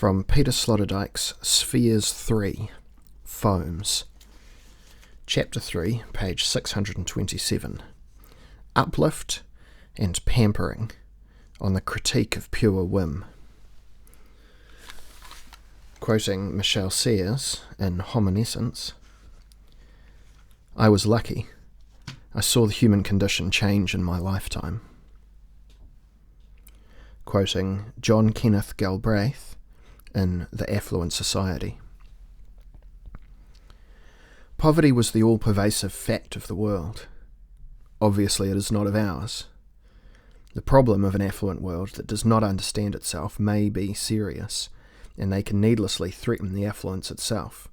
From Peter Sloterdijk's Spheres 3, Foams. Chapter 3, page 627. Uplift and Pampering, on the critique of pure whim. Quoting Michel Serres in Hominescence, I was lucky. I saw the human condition change in my lifetime. Quoting John Kenneth Galbraith in The Affluent Society. Poverty was the all-pervasive fact of the world. Obviously it is not of ours. The problem of an affluent world that does not understand itself may be serious, and they can needlessly threaten the affluence itself.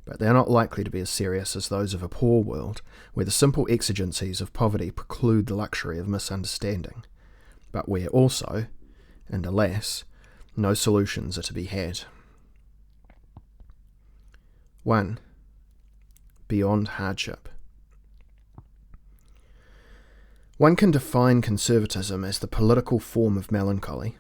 But they are not likely to be as serious as those of a poor world, where the simple exigencies of poverty preclude the luxury of misunderstanding, but where also, and alas, no solutions are to be had. 1. Beyond hardship. One can define conservatism as the political form of melancholy.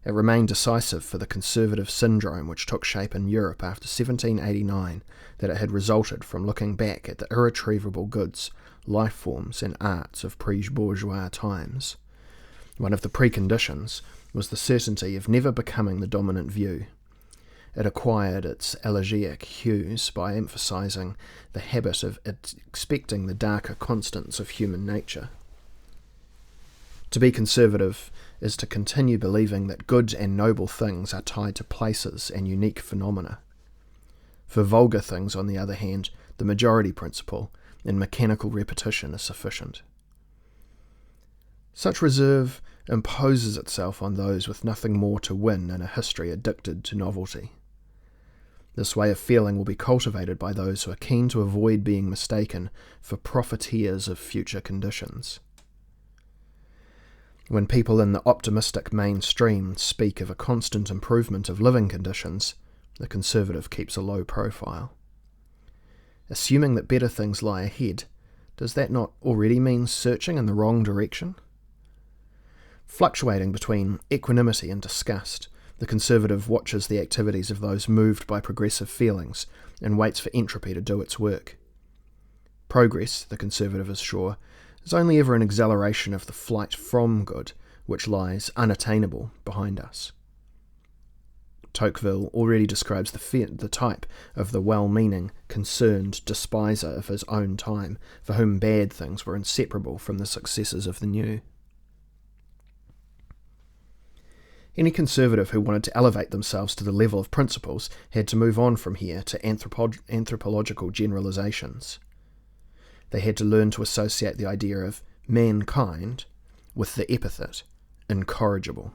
It remained decisive for the conservative syndrome which took shape in Europe after 1789 that it had resulted from looking back at the irretrievable goods, life forms and arts of pre-bourgeois times. One of the preconditions was the certainty of never becoming the dominant view. It acquired its elegiac hues by emphasizing the habit of expecting the darker constants of human nature. To be conservative is to continue believing that good and noble things are tied to places and unique phenomena. For vulgar things, on the other hand, the majority principle and mechanical repetition is sufficient. Such reserve imposes itself on those with nothing more to win in a history addicted to novelty. This way of feeling will be cultivated by those who are keen to avoid being mistaken for profiteers of future conditions. When people in the optimistic mainstream speak of a constant improvement of living conditions, the conservative keeps a low profile. Assuming that better things lie ahead, does that not already mean searching in the wrong direction? Fluctuating between equanimity and disgust, the conservative watches the activities of those moved by progressive feelings and waits for entropy to do its work. Progress, the conservative is sure, is only ever an exhilaration of the flight from good, which lies unattainable behind us. Tocqueville already describes the type of the well-meaning, concerned despiser of his own time, for whom bad things were inseparable from the successes of the new. Any conservative who wanted to elevate themselves to the level of principles had to move on from here to anthropological generalizations. They had to learn to associate the idea of mankind with the epithet incorrigible.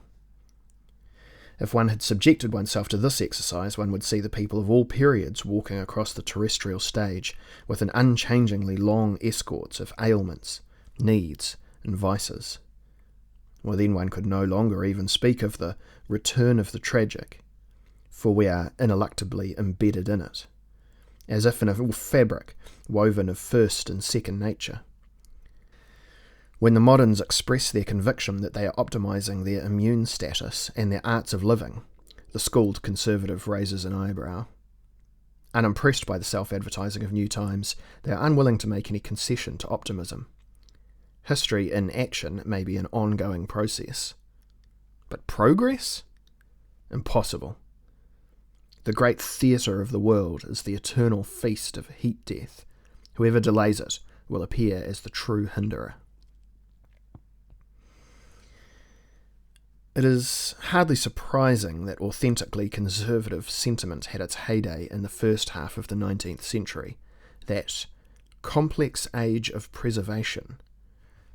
If one had subjected oneself to this exercise, one would see the people of all periods walking across the terrestrial stage with an unchangingly long escort of ailments, needs, and vices. Well, then one could no longer even speak of the return of the tragic, for we are ineluctably embedded in it, as if in a fabric woven of first and second nature. When the moderns express their conviction that they are optimizing their immune status and their arts of living, the schooled conservative raises an eyebrow. Unimpressed by the self-advertising of new times, they are unwilling to make any concession to optimism. History in action may be an ongoing process. But progress? Impossible. The great theatre of the world is the eternal feast of heat-death. Whoever delays it will appear as the true hinderer. It is hardly surprising that authentically conservative sentiment had its heyday in the first half of the 19th century, that complex age of preservation,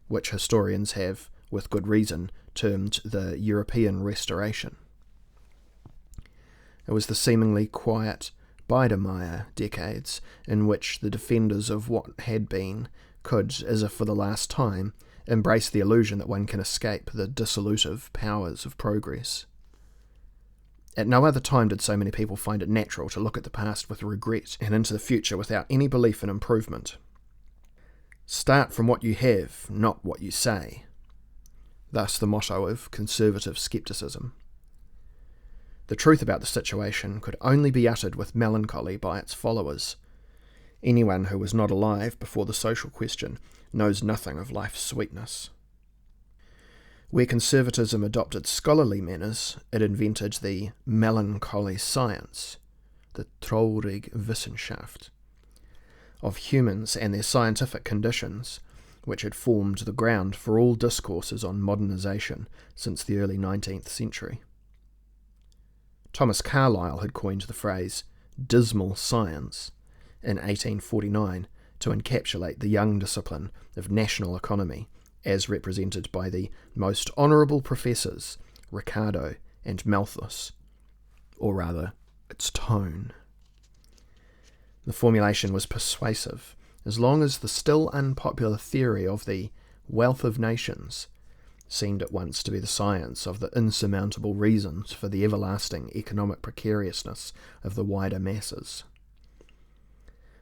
which historians have, with good reason, termed the European Restoration. It was the seemingly quiet Biedermeier decades in which the defenders of what had been could, as if for the last time, embrace the illusion that one can escape the dissolutive powers of progress. At no other time did so many people find it natural to look at the past with regret and into the future without any belief in improvement. Start from what you have, not what you say. Thus the motto of conservative scepticism. The truth about the situation could only be uttered with melancholy by its followers. Anyone who was not alive before the social question knows nothing of life's sweetness. Where conservatism adopted scholarly manners, it invented the melancholy science, the traurige Wissenschaft, of humans and their scientific conditions, which had formed the ground for all discourses on modernisation since the early 19th century. Thomas Carlyle had coined the phrase dismal science in 1849 to encapsulate the young discipline of national economy as represented by the most honourable professors, Ricardo and Malthus, or rather, its tone. The formulation was persuasive, as long as the still unpopular theory of the wealth of nations seemed at once to be the science of the insurmountable reasons for the everlasting economic precariousness of the wider masses.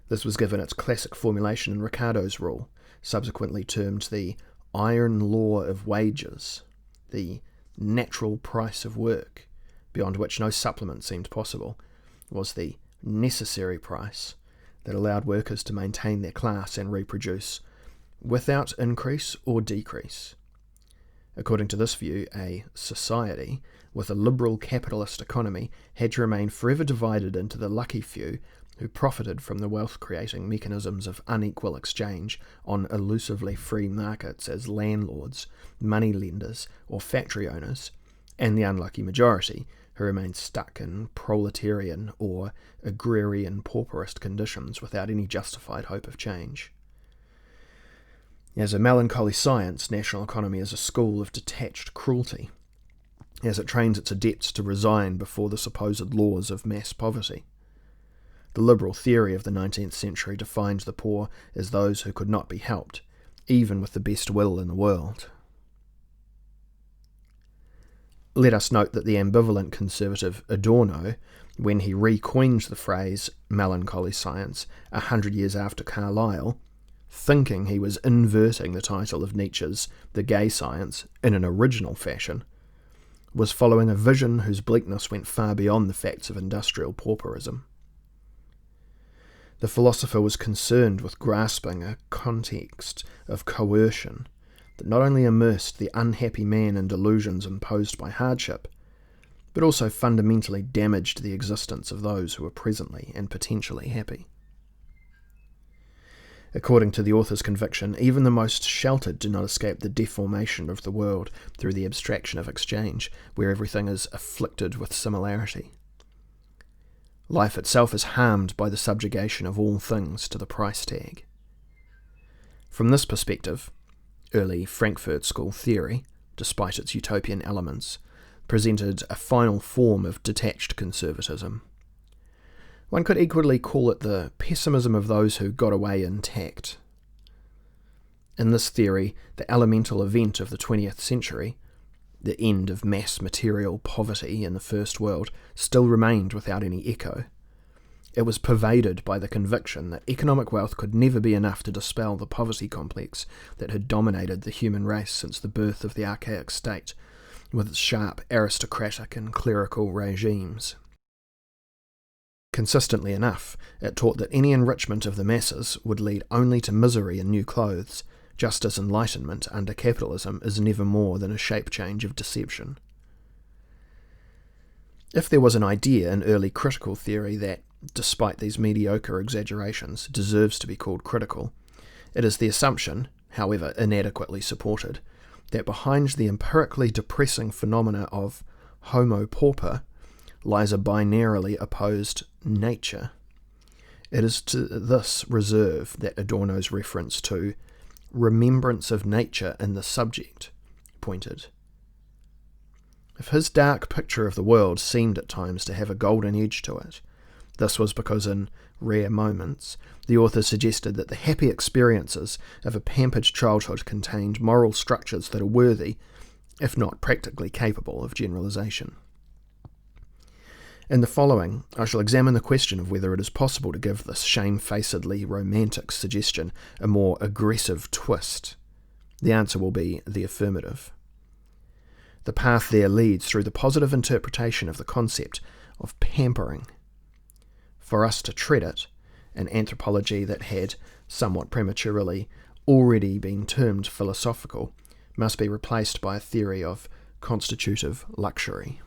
This was given its classic formulation in Ricardo's rule, subsequently termed the iron law of wages, the natural price of work, beyond which no supplement seemed possible, was the necessary price that allowed workers to maintain their class and reproduce without increase or decrease. According to this view, a society with a liberal capitalist economy had to remain forever divided into the lucky few who profited from the wealth-creating mechanisms of unequal exchange on elusively free markets as landlords, money-lenders, or factory owners, and the unlucky majority who remained stuck in proletarian or agrarian pauperist conditions without any justified hope of change. As a melancholy science, national economy is a school of detached cruelty, as it trains its adepts to resign before the supposed laws of mass poverty. The liberal theory of the 19th century defined the poor as those who could not be helped, even with the best will in the world. Let us note that the ambivalent conservative Adorno, when he recoined the phrase melancholy science 100 years after Carlyle, thinking he was inverting the title of Nietzsche's The Gay Science in an original fashion, was following a vision whose bleakness went far beyond the facts of industrial pauperism. The philosopher was concerned with grasping a context of coercion that not only immersed the unhappy man in delusions imposed by hardship, but also fundamentally damaged the existence of those who were presently and potentially happy. According to the author's conviction, even the most sheltered do not escape the deformation of the world through the abstraction of exchange, where everything is afflicted with similarity. Life itself is harmed by the subjugation of all things to the price tag. From this perspective, early Frankfurt School theory, despite its utopian elements, presented a final form of detached conservatism. One could equally call it the pessimism of those who got away intact. In this theory, the elemental event of the 20th century, the end of mass material poverty in the First World, still remained without any echo. It was pervaded by the conviction that economic wealth could never be enough to dispel the poverty complex that had dominated the human race since the birth of the archaic state, with its sharp aristocratic and clerical regimes. Consistently enough, it taught that any enrichment of the masses would lead only to misery and new clothes, just as enlightenment under capitalism is never more than a shape change of deception. If there was an idea in early critical theory that, despite these mediocre exaggerations, deserves to be called critical, it is the assumption, however inadequately supported, that behind the empirically depressing phenomena of homo pauper lies a binarily opposed nature. It is to this reserve that Adorno's reference to remembrance of nature in the subject pointed. If his dark picture of the world seemed at times to have a golden edge to it, this was because in rare moments the author suggested that the happy experiences of a pampered childhood contained moral structures that are worthy, if not practically capable, of generalization. In the following, I shall examine the question of whether it is possible to give this shamefacedly romantic suggestion a more aggressive twist. The answer will be the affirmative. The path there leads through the positive interpretation of the concept of pampering. For us to tread it, an anthropology that had, somewhat prematurely, already been termed philosophical, must be replaced by a theory of constitutive luxury.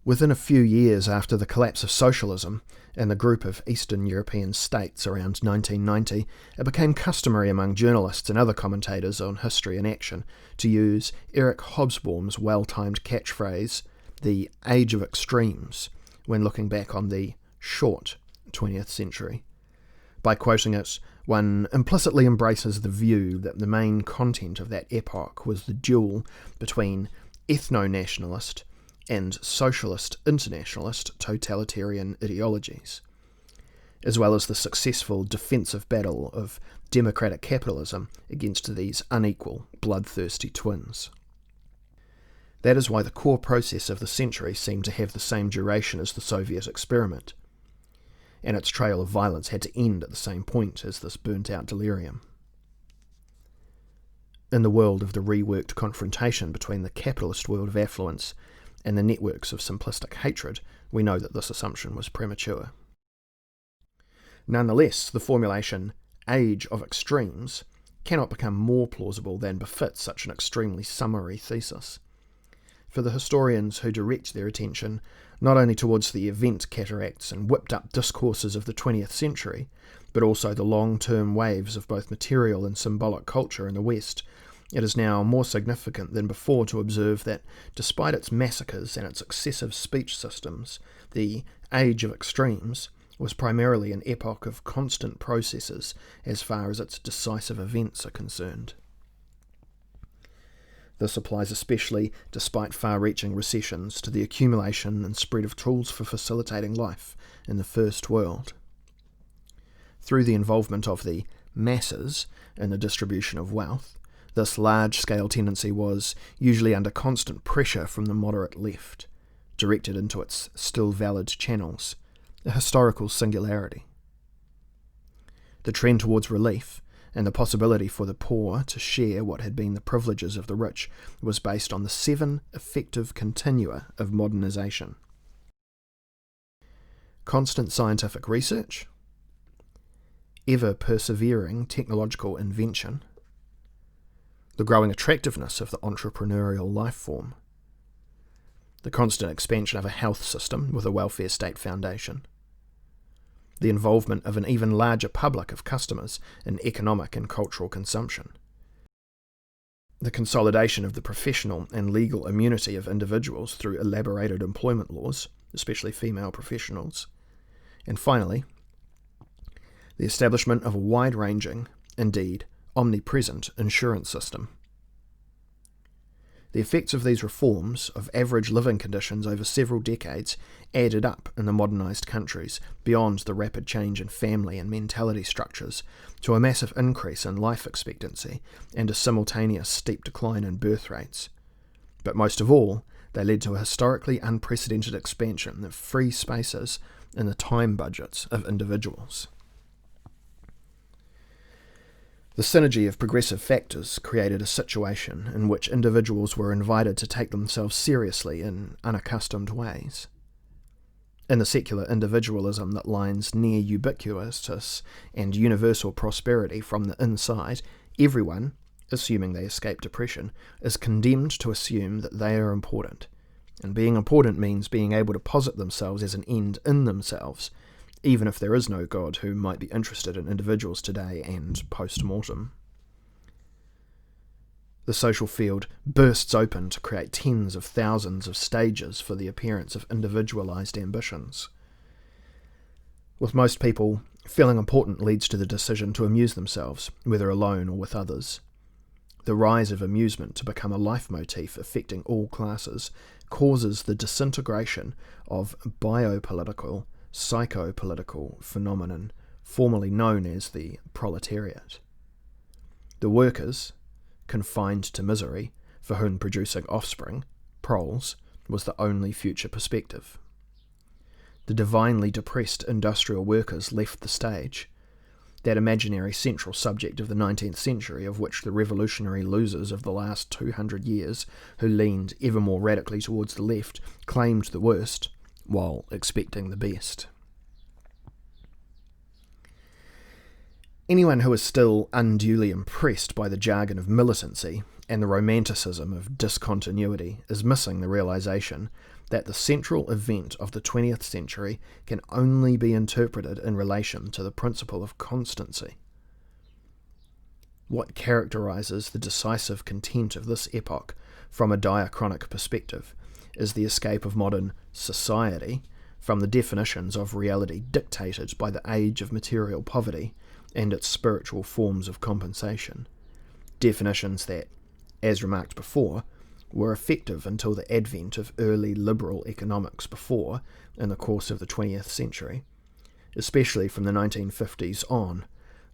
Within a few years after the collapse of socialism in the group of Eastern European states around 1990, it became customary among journalists and other commentators on history and action to use Eric Hobsbawm's well-timed catchphrase, the age of extremes, when looking back on the short 20th century. By quoting it, one implicitly embraces the view that the main content of that epoch was the duel between ethno-nationalist and socialist internationalist totalitarian ideologies, as well as the successful defensive battle of democratic capitalism against these unequal, bloodthirsty twins. That is why the core process of the century seemed to have the same duration as the Soviet experiment, and its trail of violence had to end at the same point as this burnt-out delirium. In the world of the reworked confrontation between the capitalist world of affluence and the networks of simplistic hatred, we know that this assumption was premature. Nonetheless, the formulation age of extremes cannot become more plausible than befits such an extremely summary thesis. For the historians who direct their attention not only towards the event cataracts and whipped-up discourses of the 20th century, but also the long-term waves of both material and symbolic culture in the West, it is now more significant than before to observe that, despite its massacres and its excessive speech systems, the age of extremes was primarily an epoch of constant processes as far as its decisive events are concerned. This applies especially, despite far-reaching recessions, to the accumulation and spread of tools for facilitating life in the First World. Through the involvement of the masses in the distribution of wealth, this large-scale tendency was usually under constant pressure from the moderate left, directed into its still valid channels, a historical singularity. The trend towards relief and the possibility for the poor to share what had been the privileges of the rich was based on the 7 effective continua of modernization. Constant scientific research, ever-persevering technological invention, the growing attractiveness of the entrepreneurial life form, the constant expansion of a health system with a welfare state foundation, the involvement of an even larger public of customers in economic and cultural consumption, the consolidation of the professional and legal immunity of individuals through elaborated employment laws, especially female professionals, and finally, the establishment of a wide-ranging, indeed omnipresent insurance system. The effects of these reforms of average living conditions over several decades added up in the modernised countries beyond the rapid change in family and mentality structures to a massive increase in life expectancy and a simultaneous steep decline in birth rates. But most of all, they led to a historically unprecedented expansion of free spaces in the time budgets of individuals. The synergy of progressive factors created a situation in which individuals were invited to take themselves seriously in unaccustomed ways. In the secular individualism that lines near ubiquitous and universal prosperity from the inside, everyone, assuming they escape depression, is condemned to assume that they are important. And being important means being able to posit themselves as an end in themselves, even if there is no God who might be interested in individuals today and post-mortem. The social field bursts open to create tens of thousands of stages for the appearance of individualized ambitions. With most people, feeling important leads to the decision to amuse themselves, whether alone or with others. The rise of amusement to become a life motif affecting all classes causes the disintegration of biopolitical, psychopolitical phenomenon formerly known as the proletariat. The workers, confined to misery, for whom producing offspring, proles, was the only future perspective. The divinely depressed industrial workers left the stage, that imaginary central subject of the 19th century of which the revolutionary losers of the last 200 years, who leaned ever more radically towards the left, claimed the worst, while expecting the best. Anyone who is still unduly impressed by the jargon of militancy and the romanticism of discontinuity is missing the realization that the central event of the 20th century can only be interpreted in relation to the principle of constancy. What characterizes the decisive content of this epoch from a diachronic perspective is the escape of modern society from the definitions of reality dictated by the age of material poverty and its spiritual forms of compensation, definitions that, as remarked before, were effective until the advent of early liberal economics before, in the course of the 20th century, especially from the 1950s on,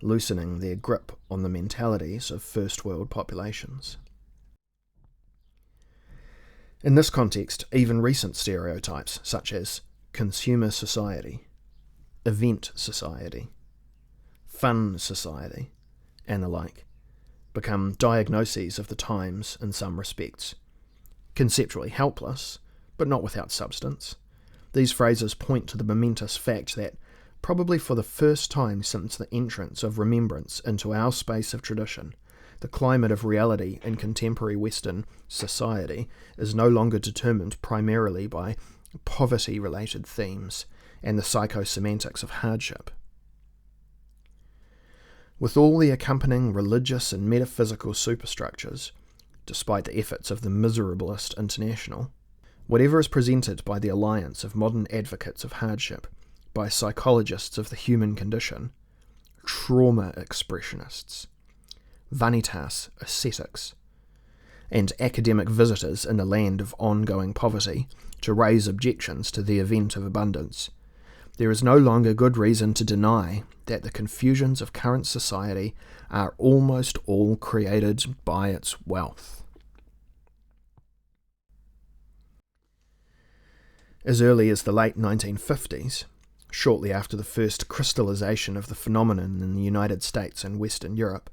loosening their grip on the mentalities of first world populations. In this context, even recent stereotypes such as consumer society, event society, fun society, and the like, become diagnoses of the times in some respects. Conceptually helpless, but not without substance, these phrases point to the momentous fact that, probably for the first time since the entrance of remembrance into our space of tradition, the climate of reality in contemporary Western society is no longer determined primarily by poverty-related themes and the psychosemantics of hardship. With all the accompanying religious and metaphysical superstructures, despite the efforts of the miserablest international, whatever is presented by the alliance of modern advocates of hardship, by psychologists of the human condition, trauma expressionists, vanitas ascetics, and academic visitors in the land of ongoing poverty to raise objections to the event of abundance, there is no longer good reason to deny that the confusions of current society are almost all created by its wealth. As early as the late 1950s, shortly after the first crystallization of the phenomenon in the United States and Western Europe,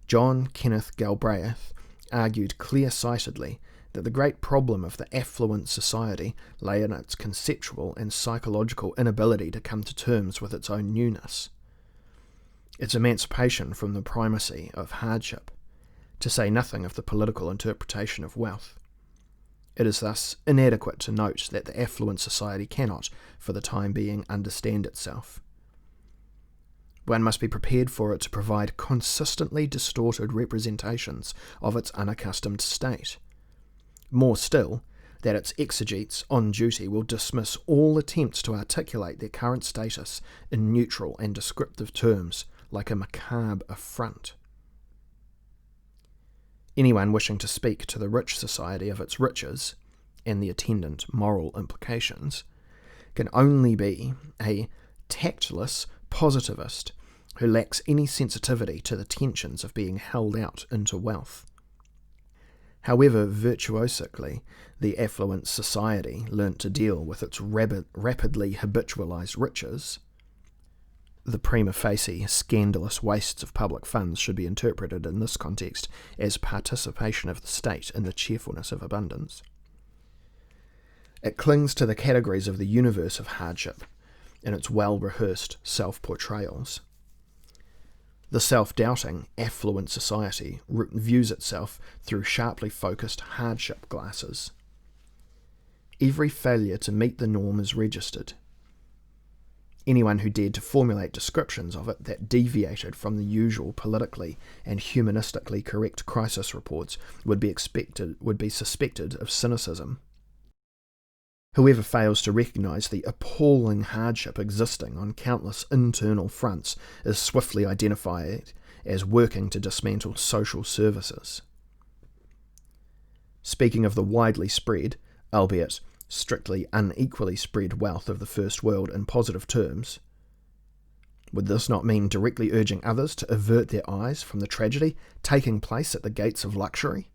John Kenneth Galbraith argued clear-sightedly that the great problem of the affluent society lay in its conceptual and psychological inability to come to terms with its own newness, its emancipation from the primacy of hardship, to say nothing of the political interpretation of wealth. It is thus inadequate to note that the affluent society cannot, for the time being, understand itself. One must be prepared for it to provide consistently distorted representations of its unaccustomed state. More still, that its exegetes on duty will dismiss all attempts to articulate their current status in neutral and descriptive terms, like a macabre affront. Anyone wishing to speak to the rich society of its riches, and the attendant moral implications, can only be a tactless positivist who lacks any sensitivity to the tensions of being held out into wealth. However virtuosically the affluent society learnt to deal with its rapidly habitualised riches, the prima facie scandalous wastes of public funds should be interpreted in this context as participation of the state in the cheerfulness of abundance. It clings to the categories of the universe of hardship in its well-rehearsed self-portrayals. The self-doubting, affluent society views itself through sharply focused hardship glasses. Every failure to meet the norm is registered. Anyone who dared to formulate descriptions of it that deviated from the usual politically and humanistically correct crisis reports would be suspected of cynicism. Whoever fails to recognise the appalling hardship existing on countless internal fronts is swiftly identified as working to dismantle social services. Speaking of the widely spread, albeit strictly unequally spread wealth of the First World in positive terms, would this not mean directly urging others to avert their eyes from the tragedy taking place at the gates of luxury?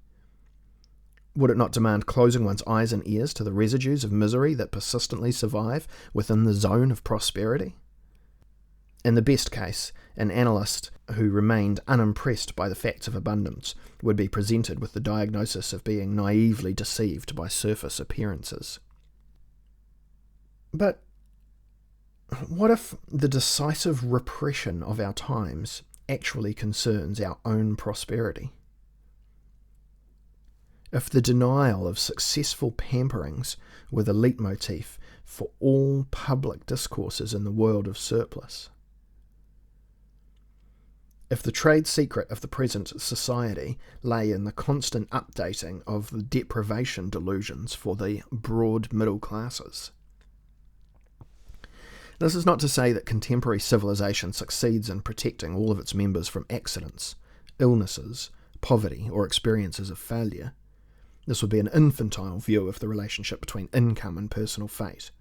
Would it not demand closing one's eyes and ears to the residues of misery that persistently survive within the zone of prosperity? In the best case, an analyst who remained unimpressed by the facts of abundance would be presented with the diagnosis of being naively deceived by surface appearances. But what if the decisive repression of our times actually concerns our own prosperity? If the denial of successful pamperings were the leitmotif for all public discourses in the world of surplus? If the trade secret of the present society lay in the constant updating of the deprivation delusions for the broad middle classes? This is not to say that contemporary civilization succeeds in protecting all of its members from accidents, illnesses, poverty, or experiences of failure. This would be an infantile view of the relationship between income and personal fate.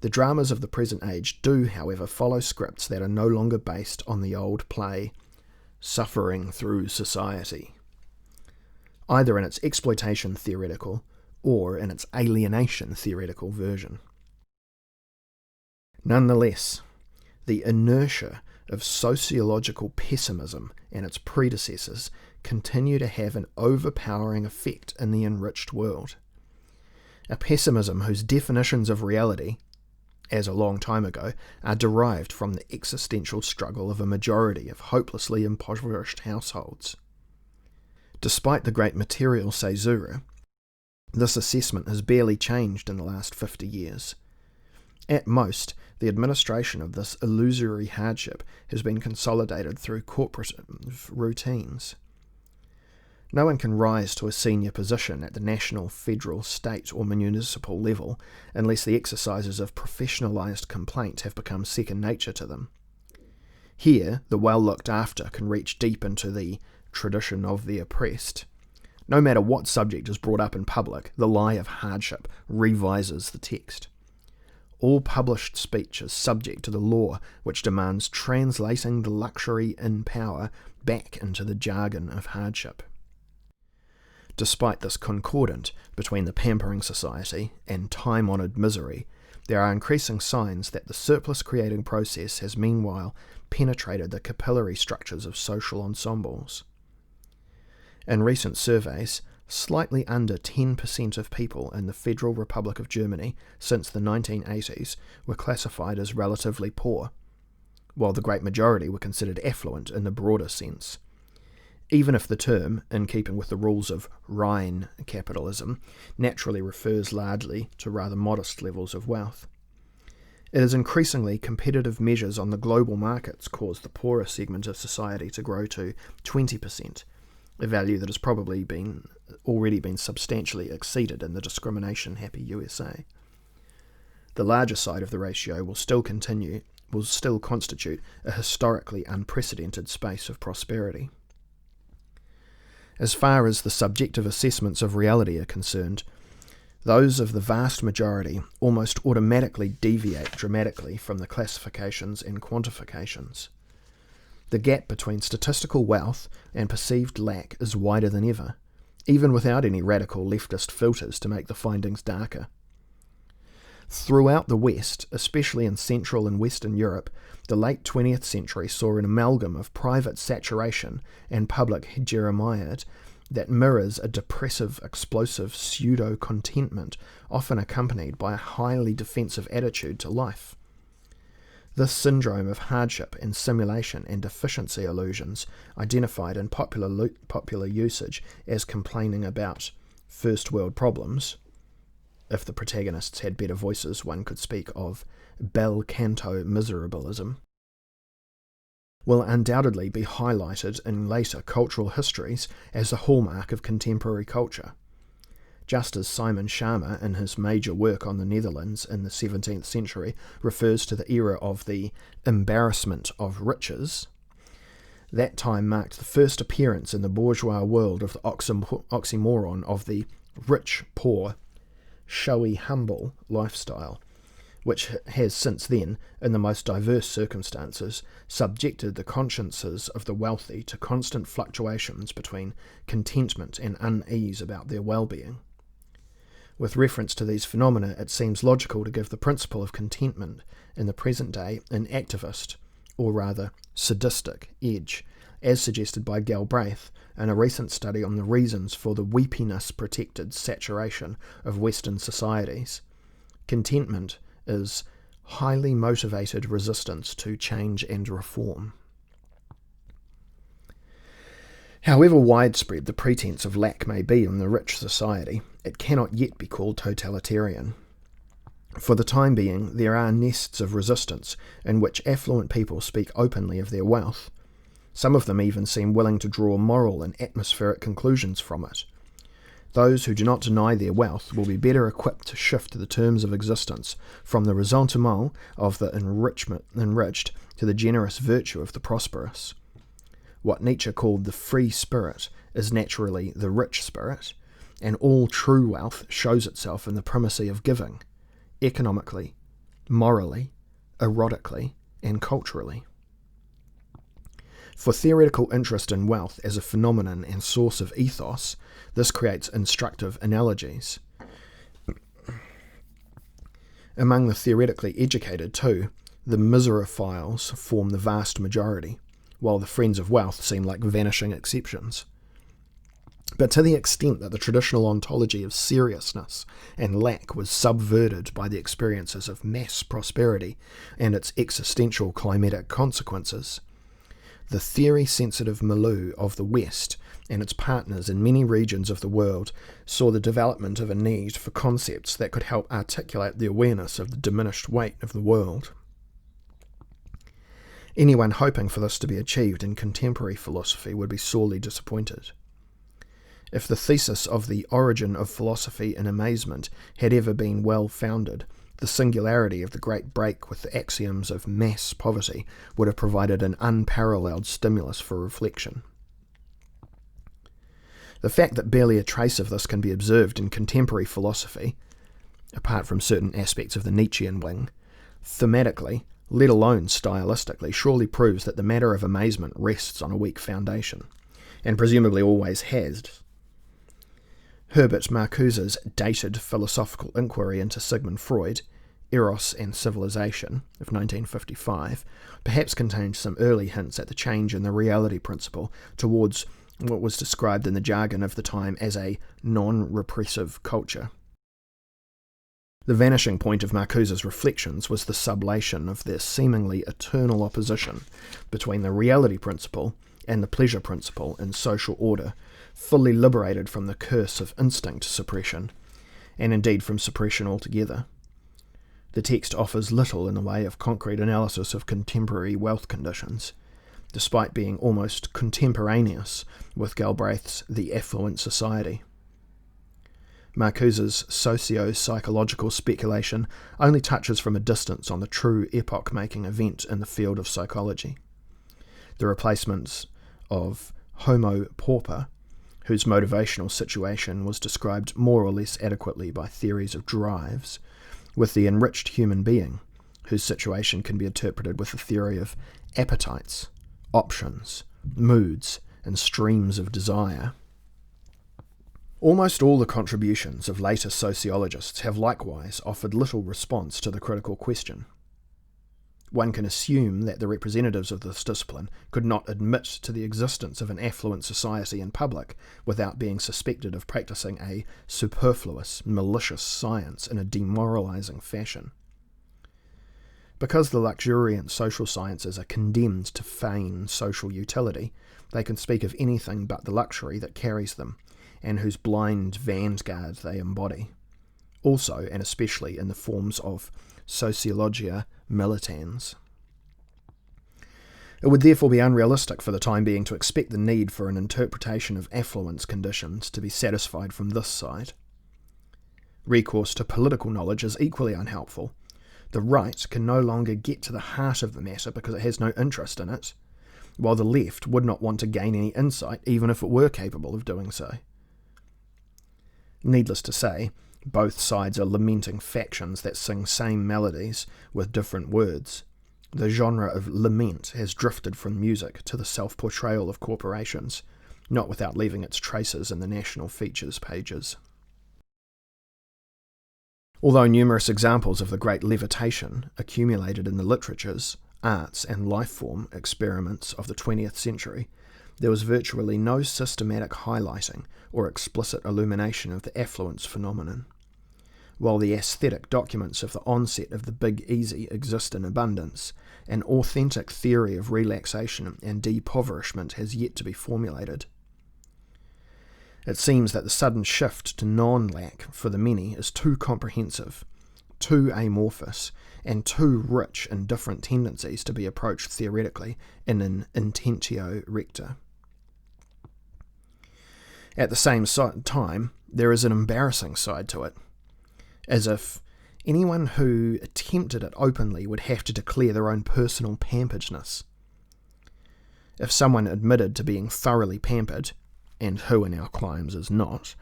The dramas of the present age do, however, follow scripts that are no longer based on the old play, Suffering Through Society, either in its exploitation theoretical or in its alienation theoretical version. Nonetheless, the inertia of sociological pessimism and its predecessors continue to have an overpowering effect in the enriched world. A pessimism whose definitions of reality, as a long time ago, are derived from the existential struggle of a majority of hopelessly impoverished households. Despite the great material caesura, this assessment has barely changed in the last 50 years. At most, the administration of this illusory hardship has been consolidated through corporate routines. No one can rise to a senior position at the national, federal, state or municipal level unless the exercises of professionalised complaint have become second nature to them. Here, the well-looked after can reach deep into the tradition of the oppressed. No matter what subject is brought up in public, the lie of hardship revises the text. All published speech is subject to the law which demands translating the luxury in power back into the jargon of hardship. Despite this concordant between the pampering society and time-honoured misery, there are increasing signs that the surplus-creating process has meanwhile penetrated the capillary structures of social ensembles. In recent surveys, slightly under 10% of people in the Federal Republic of Germany since the 1980s were classified as relatively poor, while the great majority were considered affluent in the broader sense. Even if the term, in keeping with the rules of Rhine capitalism, naturally refers largely to rather modest levels of wealth. It is increasingly competitive measures on the global markets cause the poorer segment of society to grow to 20%, a value that has probably already been substantially exceeded in the discrimination-happy USA. The larger side of the ratio will still constitute a historically unprecedented space of prosperity. As far as the subjective assessments of reality are concerned, those of the vast majority almost automatically deviate dramatically from the classifications and quantifications. The gap between statistical wealth and perceived lack is wider than ever, even without any radical leftist filters to make the findings darker. Throughout the West, especially in Central and Western Europe, the late 20th century saw an amalgam of private saturation and public hegemoniad that mirrors a depressive, explosive pseudo-contentment, often accompanied by a highly defensive attitude to life. This syndrome of hardship and simulation and deficiency illusions, identified in popular usage as complaining about first world problems. If the protagonists had better voices, one could speak of bel canto miserabilism, will undoubtedly be highlighted in later cultural histories as a hallmark of contemporary culture. Just as Simon Schama, in his major work on the Netherlands in the 17th century, refers to the era of the embarrassment of riches, that time marked the first appearance in the bourgeois world of the oxymoron of the rich-poor, showy-humble lifestyle, which has since then, in the most diverse circumstances, subjected the consciences of the wealthy to constant fluctuations between contentment and unease about their well-being. With reference to these phenomena, it seems logical to give the principle of contentment in the present day an activist or rather sadistic, edge, as suggested by Galbraith in a recent study on the reasons for the weepiness-protected saturation of Western societies. Contentment is highly motivated resistance to change and reform. However widespread the pretense of lack may be in the rich society, it cannot yet be called totalitarian. For the time being, there are nests of resistance in which affluent people speak openly of their wealth. Some of them even seem willing to draw moral and atmospheric conclusions from it. Those who do not deny their wealth will be better equipped to shift the terms of existence from the ressentiment of the enriched to the generous virtue of the prosperous. What Nietzsche called the free spirit is naturally the rich spirit, and all true wealth shows itself in the primacy of giving, economically, morally, erotically, and culturally. For theoretical interest in wealth as a phenomenon and source of ethos, this creates instructive analogies. Among the theoretically educated, too, the miserophiles form the vast majority, while the friends of wealth seem like vanishing exceptions. But to the extent that the traditional ontology of seriousness and lack was subverted by the experiences of mass prosperity and its existential climatic consequences, the theory-sensitive milieu of the West and its partners in many regions of the world saw the development of a need for concepts that could help articulate the awareness of the diminished weight of the world. Anyone hoping for this to be achieved in contemporary philosophy would be sorely disappointed. If the thesis of the origin of philosophy in amazement had ever been well founded, the singularity of the great break with the axioms of mass poverty would have provided an unparalleled stimulus for reflection. The fact that barely a trace of this can be observed in contemporary philosophy, apart from certain aspects of the Nietzschean wing, thematically, let alone stylistically, surely proves that the matter of amazement rests on a weak foundation, and presumably always has. Herbert Marcuse's dated philosophical inquiry into Sigmund Freud, Eros and Civilization, of 1955, perhaps contains some early hints at the change in the reality principle towards what was described in the jargon of the time as a non-repressive culture. The vanishing point of Marcuse's reflections was the sublation of their seemingly eternal opposition between the reality principle and the pleasure principle in social order, fully liberated from the curse of instinct suppression, and indeed from suppression altogether. The text offers little in the way of concrete analysis of contemporary wealth conditions, despite being almost contemporaneous with Galbraith's The Affluent Society. Marcuse's socio-psychological speculation only touches from a distance on the true epoch-making event in the field of psychology. The replacements of Homo pauper, whose motivational situation was described more or less adequately by theories of drives, with the enriched human being, whose situation can be interpreted with the theory of appetites, options, moods, and streams of desire. Almost all the contributions of later sociologists have likewise offered little response to the critical question. One can assume that the representatives of this discipline could not admit to the existence of an affluent society in public without being suspected of practicing a superfluous, malicious science in a demoralizing fashion. Because the luxuriant social sciences are condemned to feign social utility, they can speak of anything but the luxury that carries them, and whose blind vanguard they embody, also and especially in the forms of sociologia militans. It would therefore be unrealistic for the time being to expect the need for an interpretation of affluence conditions to be satisfied from this side. Recourse to political knowledge is equally unhelpful. The right can no longer get to the heart of the matter because it has no interest in it, while the left would not want to gain any insight even if it were capable of doing so. Needless to say, both sides are lamenting factions that sing same melodies with different words. The genre of lament has drifted from music to the self-portrayal of corporations, not without leaving its traces in the national features pages. Although numerous examples of the great levitation accumulated in the literatures arts and life form experiments of the 20th century, there was virtually no systematic highlighting or explicit illumination of the affluence phenomenon, while the aesthetic documents of the onset of the Big Easy exist in abundance. An authentic theory of relaxation and depoverishment has yet to be formulated. It seems that the sudden shift to non-lack for the many is too comprehensive, too amorphous, and too rich in different tendencies to be approached theoretically in an intentio recta. At the same time, there is an embarrassing side to it, as if anyone who attempted it openly would have to declare their own personal pamperedness. If someone admitted to being thoroughly pampered, and who in our climes is not,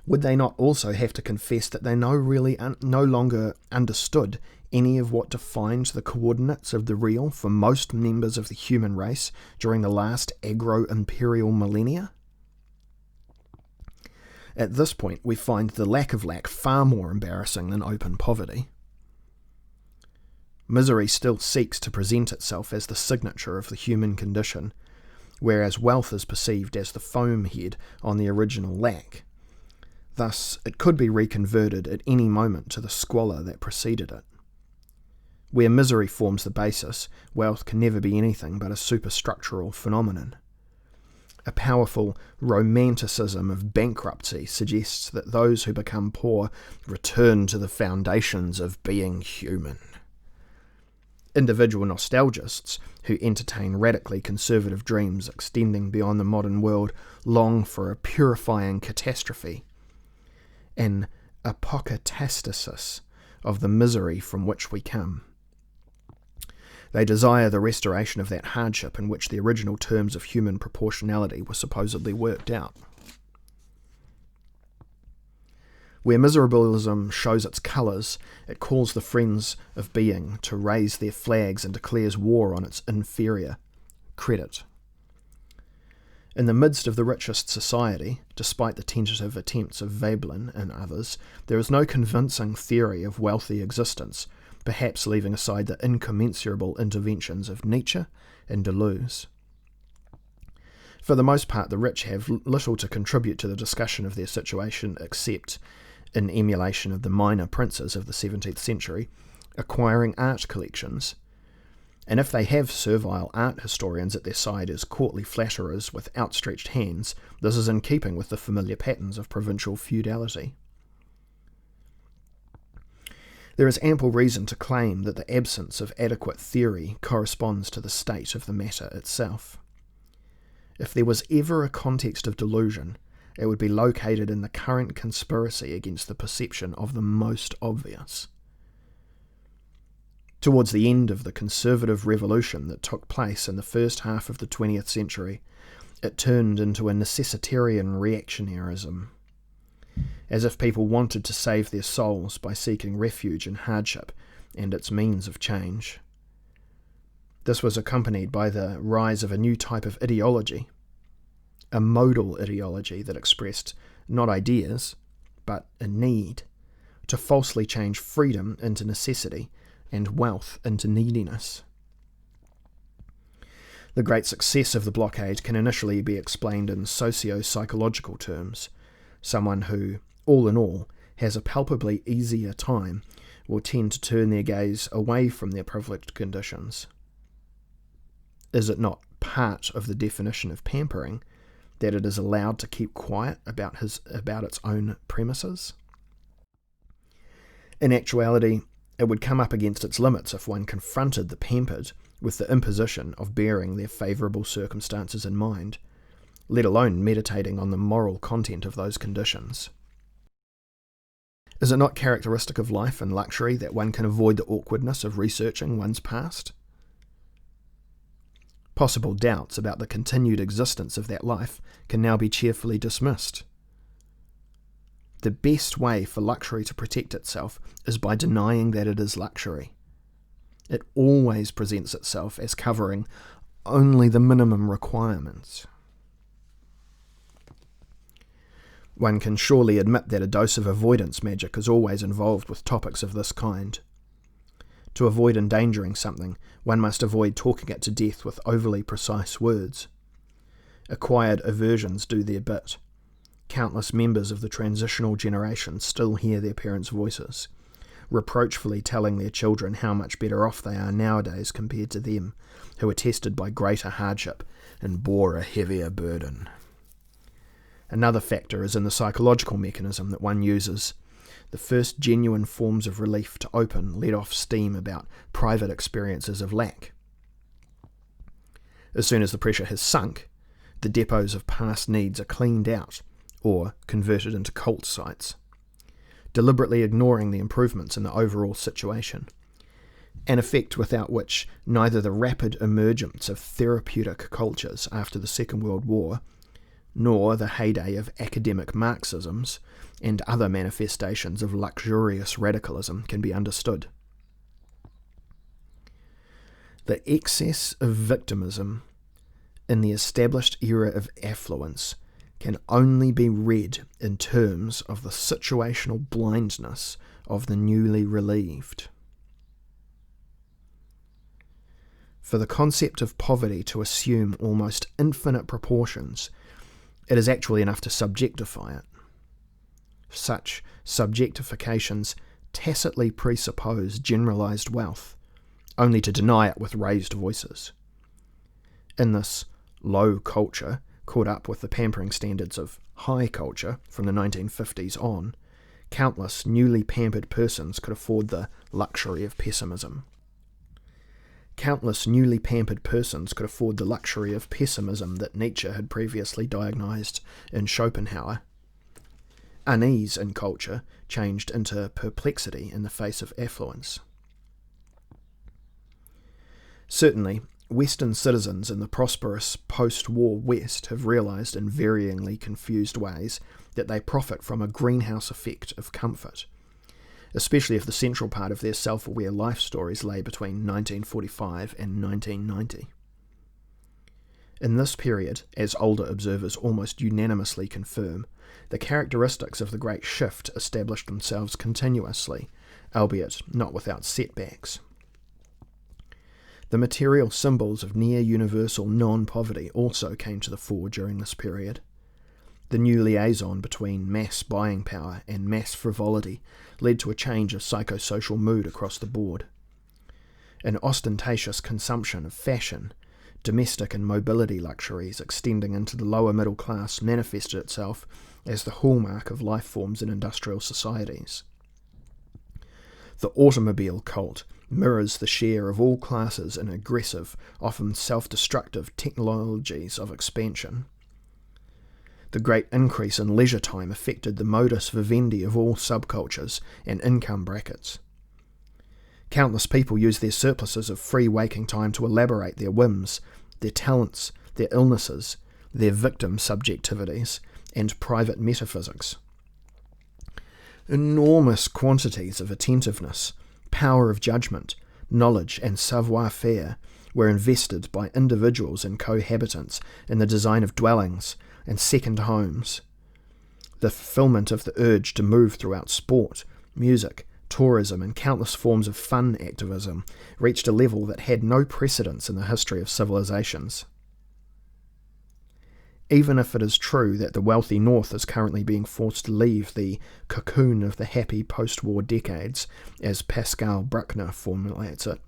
would they not also have to confess that they no longer understood any of what defined the coordinates of the real for most members of the human race during the last agro-imperial millennia? At this point, we find the lack of lack far more embarrassing than open poverty. Misery still seeks to present itself as the signature of the human condition, whereas wealth is perceived as the foam head on the original lack. Thus, it could be reconverted at any moment to the squalor that preceded it. Where misery forms the basis, wealth can never be anything but a superstructural phenomenon. A powerful romanticism of bankruptcy suggests that those who become poor return to the foundations of being human. Individual nostalgists who entertain radically conservative dreams extending beyond the modern world long for a purifying catastrophe, an apokatastasis of the misery from which we come. They desire the restoration of that hardship in which the original terms of human proportionality were supposedly worked out. Where miserabilism shows its colours, it calls the friends of being to raise their flags and declares war on its inferior, credit. In the midst of the richest society, despite the tentative attempts of Veblen and others, there is no convincing theory of wealthy existence, perhaps leaving aside the incommensurable interventions of Nietzsche and Deleuze. For the most part, the rich have little to contribute to the discussion of their situation except, in emulation of the minor princes of the 17th century, acquiring art collections. And if they have servile art historians at their side as courtly flatterers with outstretched hands, this is in keeping with the familiar patterns of provincial feudality. There is ample reason to claim that the absence of adequate theory corresponds to the state of the matter itself. If there was ever a context of delusion, it would be located in the current conspiracy against the perception of the most obvious. Towards the end of the conservative revolution that took place in the first half of the 20th century, it turned into a necessitarian reactionarism, as if people wanted to save their souls by seeking refuge in hardship and its means of change. This was accompanied by the rise of a new type of ideology, a modal ideology that expressed not ideas, but a need, to falsely change freedom into necessity and wealth into neediness. The great success of the blockade can initially be explained in socio-psychological terms. Someone who, all in all, has a palpably easier time will tend to turn their gaze away from their privileged conditions. Is it not part of the definition of pampering that it is allowed to keep quiet about its own premises? In actuality, it would come up against its limits if one confronted the pampered with the imposition of bearing their favourable circumstances in mind, let alone meditating on the moral content of those conditions. Is it not characteristic of life and luxury that one can avoid the awkwardness of researching one's past? Possible doubts about the continued existence of that life can now be cheerfully dismissed. The best way for luxury to protect itself is by denying that it is luxury. It always presents itself as covering only the minimum requirements. One can surely admit that a dose of avoidance magic is always involved with topics of this kind. To avoid endangering something, one must avoid talking it to death with overly precise words. Acquired aversions do their bit. Countless members of the transitional generation still hear their parents' voices, reproachfully telling their children how much better off they are nowadays compared to them, who are tested by greater hardship and bore a heavier burden. Another factor is in the psychological mechanism that one uses. The first genuine forms of relief to open let off steam about private experiences of lack. As soon as the pressure has sunk, the depots of past needs are cleaned out or converted into cult sites, deliberately ignoring the improvements in the overall situation, an effect without which neither the rapid emergence of therapeutic cultures after the Second World War, nor the heyday of academic Marxisms and other manifestations of luxurious radicalism can be understood. The excess of victimism in the established era of affluence can only be read in terms of the situational blindness of the newly relieved. For the concept of poverty to assume almost infinite proportions, it is actually enough to subjectify it. Such subjectifications tacitly presuppose generalized wealth, only to deny it with raised voices. In this low culture, caught up with the pampering standards of high culture from the 1950s on, countless newly pampered persons could afford the luxury of pessimism. Countless newly pampered persons could afford the luxury of pessimism that Nietzsche had previously diagnosed in Schopenhauer. Unease in culture changed into perplexity in the face of affluence. Certainly, Western citizens in the prosperous post-war West have realised in varyingly confused ways that they profit from a greenhouse effect of comfort, especially if the central part of their self-aware life stories lay between 1945 and 1990. In this period, as older observers almost unanimously confirm, the characteristics of the Great Shift established themselves continuously, albeit not without setbacks. The material symbols of near-universal non-poverty also came to the fore during this period. The new liaison between mass buying power and mass frivolity led to a change of psychosocial mood across the board. An ostentatious consumption of fashion, domestic and mobility luxuries extending into the lower middle class manifested itself as the hallmark of life forms in industrial societies. The automobile cult mirrors the share of all classes in aggressive, often self-destructive technologies of expansion. The great increase in leisure time affected the modus vivendi of all subcultures and income brackets. Countless people use their surpluses of free waking time to elaborate their whims, their talents, their illnesses, their victim subjectivities, and private metaphysics. Enormous quantities of attentiveness, power of judgment, knowledge, and savoir-faire were invested by individuals and cohabitants in the design of dwellings and second homes. The fulfillment of the urge to move throughout sport, music, tourism, and countless forms of fun activism reached a level that had no precedence in the history of civilizations. Even if it is true that the wealthy North is currently being forced to leave the cocoon of the happy post-war decades, as Pascal Bruckner formulates it,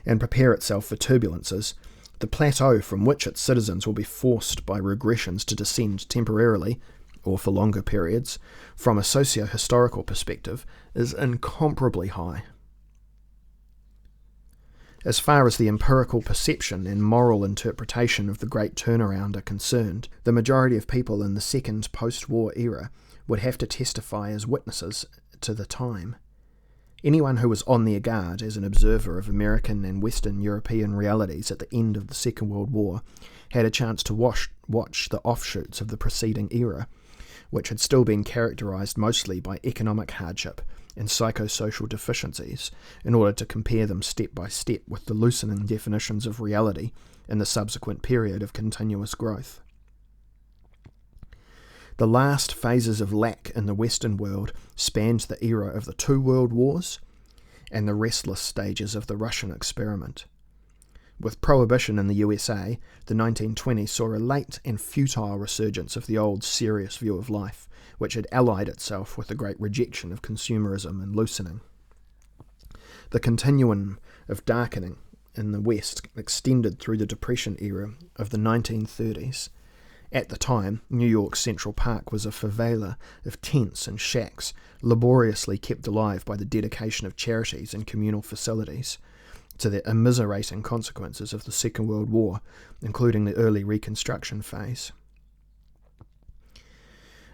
and prepare itself for turbulences, the plateau from which its citizens will be forced by regressions to descend temporarily, or for longer periods, from a socio-historical perspective, is incomparably high. As far as the empirical perception and moral interpretation of the Great Turnaround are concerned, the majority of people in the second post-war era would have to testify as witnesses to the time. Anyone who was on their guard as an observer of American and Western European realities at the end of the Second World War had a chance to watch the offshoots of the preceding era, which had still been characterized mostly by economic hardship and psychosocial deficiencies, in order to compare them step by step with the loosening definitions of reality in the subsequent period of continuous growth. The last phases of lack in the Western world spanned the era of the two world wars and the restless stages of the Russian experiment. With Prohibition in the USA, the 1920s saw a late and futile resurgence of the old serious view of life, which had allied itself with the great rejection of consumerism and loosening. The continuum of darkening in the West extended through the Depression era of the 1930s. At the time, New York's Central Park was a favela of tents and shacks, laboriously kept alive by the dedication of charities and communal facilities, to the immiserating consequences of the Second World War, including the early Reconstruction phase.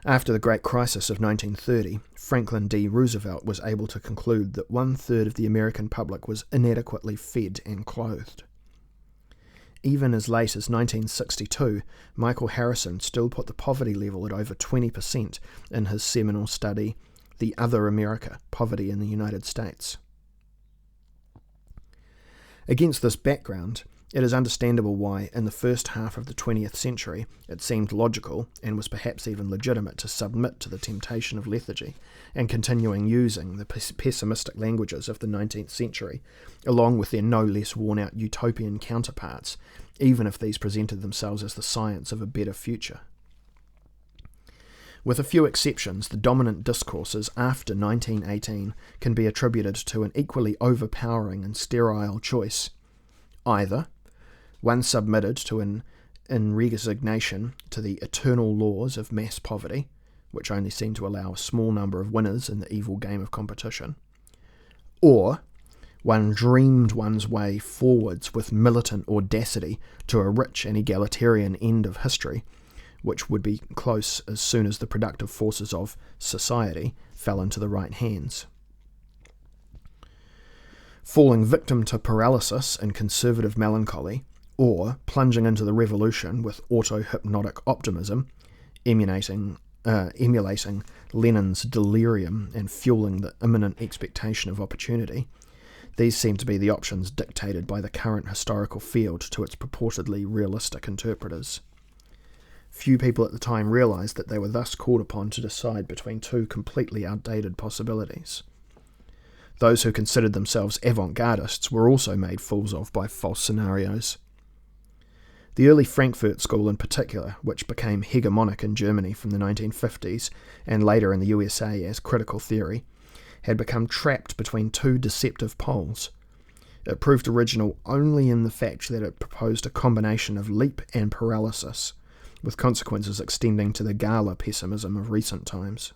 After the Great Crisis of 1930, Franklin D. Roosevelt was able to conclude that 1/3 of the American public was inadequately fed and clothed. Even as late as 1962, Michael Harrison still put the poverty level at over 20% in his seminal study, The Other America, Poverty in the United States. Against this background, it is understandable why, in the first half of the 20th century, it seemed logical, and was perhaps even legitimate, to submit to the temptation of lethargy, and continuing using the pessimistic languages of the 19th century, along with their no less worn-out utopian counterparts, even if these presented themselves as the science of a better future. With a few exceptions, the dominant discourses after 1918 can be attributed to an equally overpowering and sterile choice. Either one submitted to in resignation to the eternal laws of mass poverty, which only seem to allow a small number of winners in the evil game of competition, or one dreamed one's way forwards with militant audacity to a rich and egalitarian end of history, which would be close as soon as the productive forces of society fell into the right hands. Falling victim to paralysis and conservative melancholy, or plunging into the revolution with auto-hypnotic optimism, emulating Lenin's delirium and fueling the imminent expectation of opportunity, these seem to be the options dictated by the current historical field to its purportedly realistic interpreters. Few people at the time realised that they were thus called upon to decide between two completely outdated possibilities. Those who considered themselves avant-gardists were also made fools of by false scenarios. The early Frankfurt School in particular, which became hegemonic in Germany from the 1950s and later in the USA as critical theory, had become trapped between two deceptive poles. It proved original only in the fact that it proposed a combination of leap and paralysis, with consequences extending to the gala pessimism of recent times.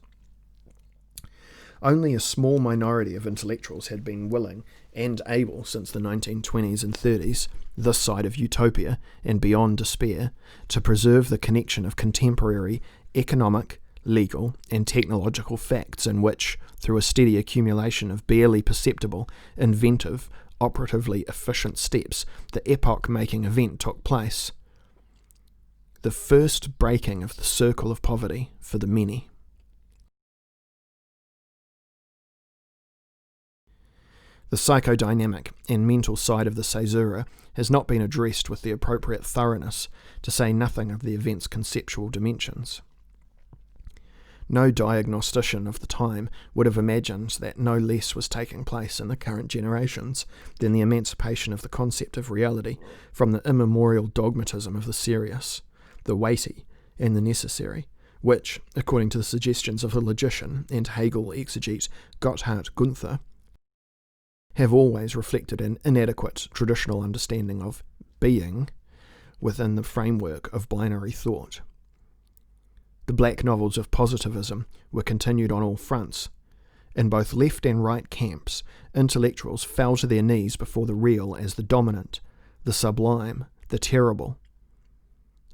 Only a small minority of intellectuals had been willing and able since the 1920s and 30s, this side of utopia and beyond despair, to preserve the connection of contemporary economic, legal and technological facts in which, through a steady accumulation of barely perceptible, inventive, operatively efficient steps, the epoch-making event took place. The first breaking of the circle of poverty for the many. The psychodynamic and mental side of the caesura has not been addressed with the appropriate thoroughness, to say nothing of the event's conceptual dimensions. No diagnostician of the time would have imagined that no less was taking place in the current generations than the emancipation of the concept of reality from the immemorial dogmatism of the serious, the weighty, and the necessary, which, according to the suggestions of the logician and Hegel exegete Gotthard Gunther, have always reflected an inadequate traditional understanding of being within the framework of binary thought. The black novels of positivism were continued on all fronts. In both left and right camps, intellectuals fell to their knees before the real as the dominant, the sublime, the terrible.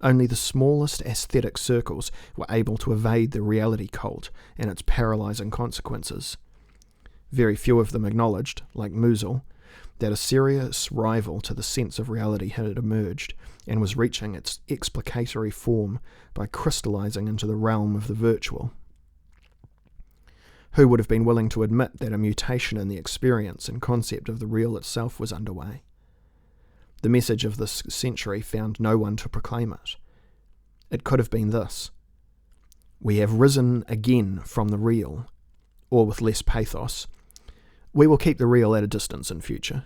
Only the smallest aesthetic circles were able to evade the reality cult and its paralysing consequences. Very few of them acknowledged, like Musil, that a serious rival to the sense of reality had emerged and was reaching its explicatory form by crystallizing into the realm of the virtual. Who would have been willing to admit that a mutation in the experience and concept of the real itself was underway? The message of this century found no one to proclaim it. It could have been this: we have risen again from the real, or with less pathos, We will keep the real at a distance in future.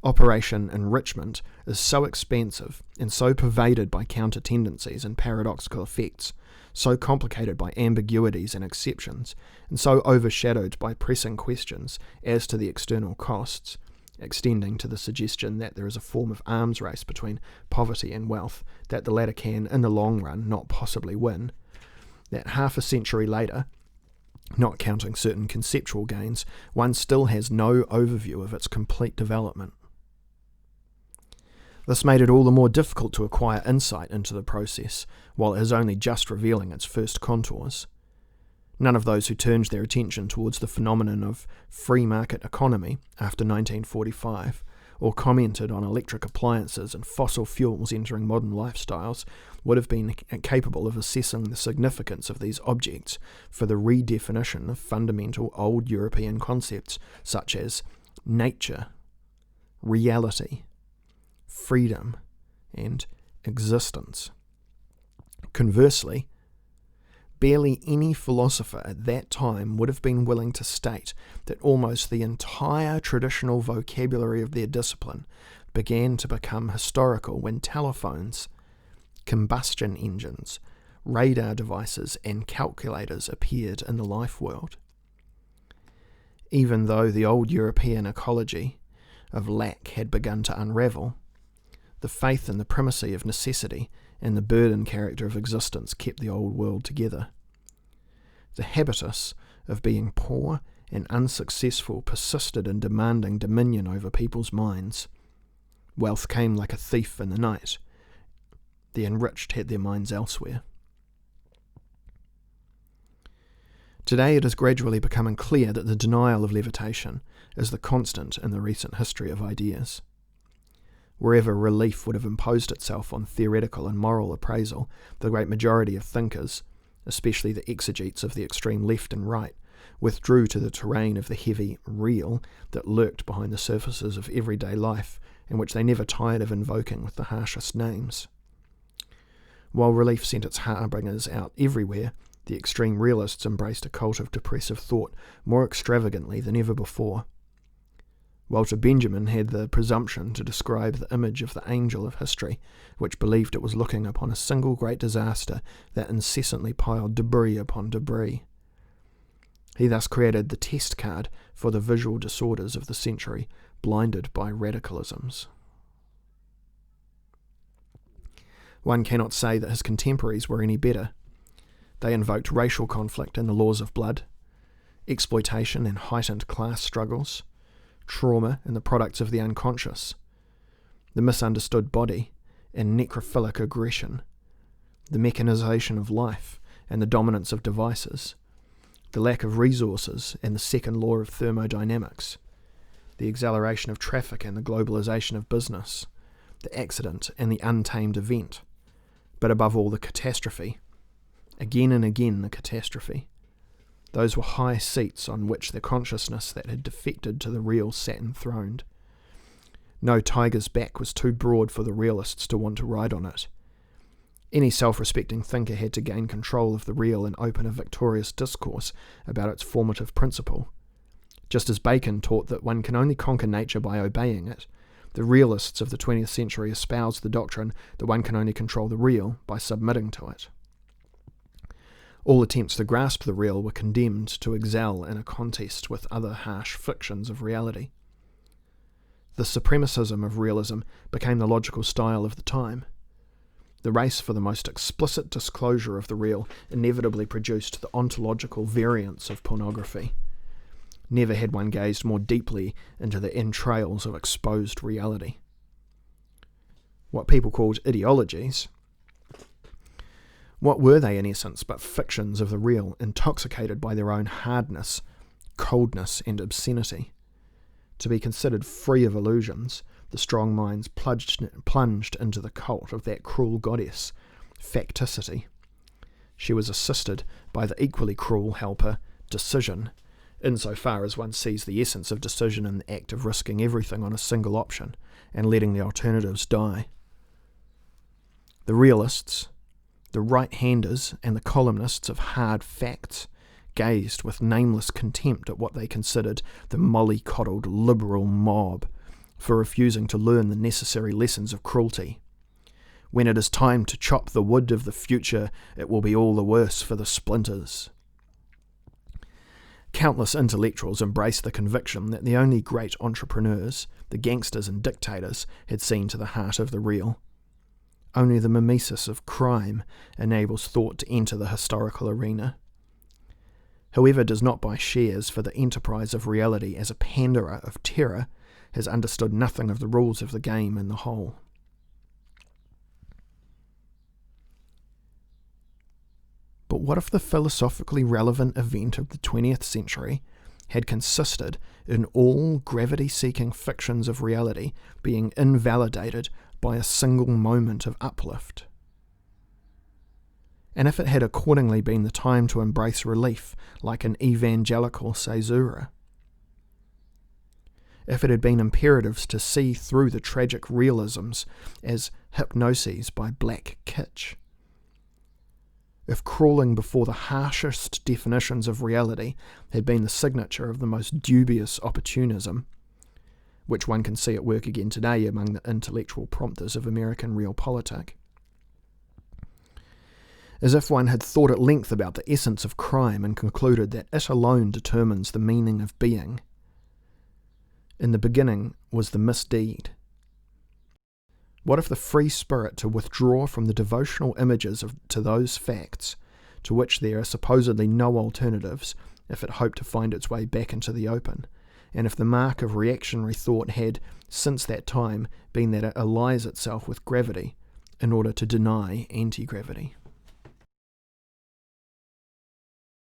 Operation enrichment is so expansive and so pervaded by counter-tendencies and paradoxical effects, so complicated by ambiguities and exceptions, and so overshadowed by pressing questions as to the external costs, extending to the suggestion that there is a form of arms race between poverty and wealth, that the latter can, in the long run, not possibly win, that half a century later, not counting certain conceptual gains, one still has no overview of its complete development. This made it all the more difficult to acquire insight into the process, while it is only just revealing its first contours. None of those who turned their attention towards the phenomenon of free market economy after 1945, or commented on electric appliances and fossil fuels entering modern lifestyles, would have been capable of assessing the significance of these objects for the redefinition of fundamental old European concepts such as nature, reality, freedom, and existence. Conversely, barely any philosopher at that time would have been willing to state that almost the entire traditional vocabulary of their discipline began to become historical when telephones, combustion engines, radar devices, and calculators appeared in the life world. Even though the old European ecology of lack had begun to unravel, the faith in the primacy of necessity and the burden character of existence kept the old world together. The habitus of being poor and unsuccessful persisted in demanding dominion over people's minds. Wealth came like a thief in the night. The enriched had their minds elsewhere. Today it is gradually becoming clear that the denial of levitation is the constant in the recent history of ideas. Wherever relief would have imposed itself on theoretical and moral appraisal, the great majority of thinkers, especially the exegetes of the extreme left and right, withdrew to the terrain of the heavy real that lurked behind the surfaces of everyday life, and which they never tired of invoking with the harshest names. While relief sent its harbingers out everywhere, the extreme realists embraced a cult of depressive thought more extravagantly than ever before. Walter Benjamin had the presumption to describe the image of the angel of history, which believed it was looking upon a single great disaster that incessantly piled debris upon debris. He thus created the test card for the visual disorders of the century, blinded by radicalisms. One cannot say that his contemporaries were any better. They invoked racial conflict and the laws of blood, exploitation and heightened class struggles, trauma and the products of the unconscious, the misunderstood body and necrophilic aggression, the mechanization of life and the dominance of devices, the lack of resources and the second law of thermodynamics, the exhilaration of traffic and the globalization of business, the accident and the untamed event, but above all the catastrophe, again and again the catastrophe. Those were high seats on which the consciousness that had defected to the real sat enthroned. No tiger's back was too broad for the realists to want to ride on it. Any self-respecting thinker had to gain control of the real and open a victorious discourse about its formative principle. Just as Bacon taught that one can only conquer nature by obeying it, the realists of the 20th century espoused the doctrine that one can only control the real by submitting to it. All attempts to grasp the real were condemned to excel in a contest with other harsh fictions of reality. The supremacism of realism became the logical style of the time. The race for the most explicit disclosure of the real inevitably produced the ontological variants of pornography. Never had one gazed more deeply into the entrails of exposed reality. What people called ideologies, what were they in essence but fictions of the real, intoxicated by their own hardness, coldness, and obscenity? To be considered free of illusions, the strong minds plunged into the cult of that cruel goddess, facticity. She was assisted by the equally cruel helper, decision, insofar as one sees the essence of decision in the act of risking everything on a single option and letting the alternatives die. The realists, the right-handers and the columnists of hard facts gazed with nameless contempt at what they considered the mollycoddled liberal mob for refusing to learn the necessary lessons of cruelty. When it is time to chop the wood of the future, it will be all the worse for the splinters. Countless intellectuals embraced the conviction that the only great entrepreneurs, the gangsters and dictators, had seen to the heart of the real. Only the mimesis of crime enables thought to enter the historical arena. Whoever does not buy shares for the enterprise of reality as a panderer of terror has understood nothing of the rules of the game in the whole. But what if the philosophically relevant event of the 20th century had consisted in all gravity-seeking fictions of reality being invalidated by a single moment of uplift? And if it had accordingly been the time to embrace relief like an evangelical caesura? If it had been imperatives to see through the tragic realisms as hypnoses by black kitsch? If crawling before the harshest definitions of reality had been the signature of the most dubious opportunism, which one can see at work again today among the intellectual prompters of American realpolitik, as if one had thought at length about the essence of crime and concluded that it alone determines the meaning of being. In the beginning was the misdeed. What if the free spirit to withdraw from the devotional images to those facts, to which there are supposedly no alternatives, if it hoped to find its way back into the open, and if the mark of reactionary thought had, since that time, been that it allies itself with gravity in order to deny anti-gravity?